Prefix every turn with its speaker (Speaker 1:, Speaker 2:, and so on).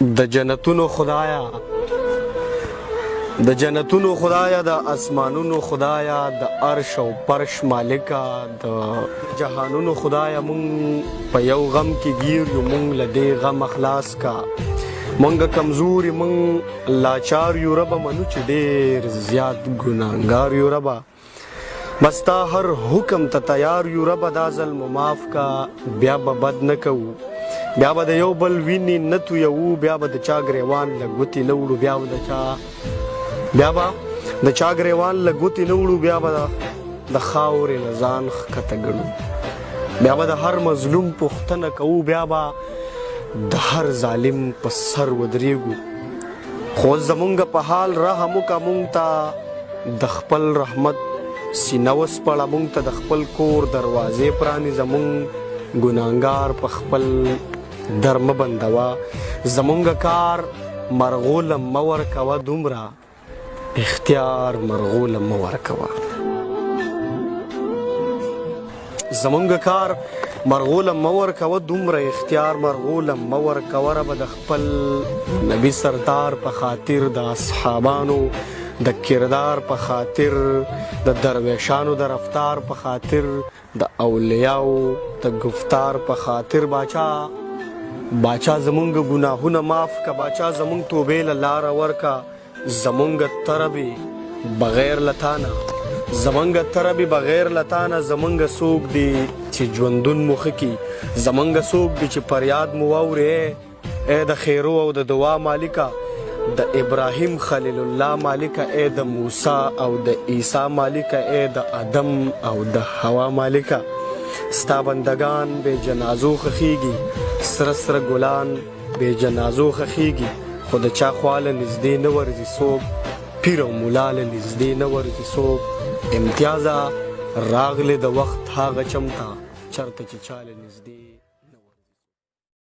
Speaker 1: دجنتونوخدایه دجنتونوخدایه د اسمانونو خدایه د عرش او پرش مالکه د جهانونو خدایه مونږ په یو غم کې گیر یو مونږ له دې غم خلاص کا مونږ کمزوري مونږ لاچار یو ربه منو چې ډېر زیات ګناهګار یو ربه بس تا هر حکم ته تیار یو ربه دا ظلم معاف کا بیا به بد نه کوو بیا به د یو بل وینې نه تویوو بیا به د چا ګریوان له ګوتې نه وړو بیا به د چا ګریوان له ګوتې نه وړو بیا به د خاورې نه ځان ښکته ګڼو بیا به د هر مظلوم پوښتنه کوو بیا به د هر ظالم په سر ودرېږو خو زمونږ په حال رحم وکړه مونږ ته د خپل رحمت سینه وسپړه مونږ ته د خپل کور دروازې پرانیزه مونږ ګناهګار په خپل در مه بندوه زمونږ کار مرغوله مه ورکوه دومره اختیار مرغوله مه ورکوه زمونږ کار مرغوله مه ورکوه دومره اختیار مرغوله مه ورکوه ربه د خپل نبي سردار په خاطر د اصحابانو د کردار په خاطر د درویشانو د رفتار په خاطر د اولیاو د گفتار په خاطر باچا زمونږ ګناهونه معاف که باچا زمونږ توبې له لاره ورکه زمونږ تربې بغیر لتانه زمونږ څوک دی چې ژوندون مو ښه کي زمونږ څوک دی چې فریاد مو واورې ای د خیرو او د دعا مالکه د ابراهیم خلیل الله مالکه ای د موسی او د عیسی مالکه ای د آدم او د حوا مالکه ستا بندگان بے جنازو خخیږي سره سره ګلان بے جنازو خخیږي خو د چا خواله نږدې نه ورځي څوک پیر او ملا له نږدې نه ورځي څوک امتیازه راغلې د وخت هغه چمته چرته چې چاله نږدې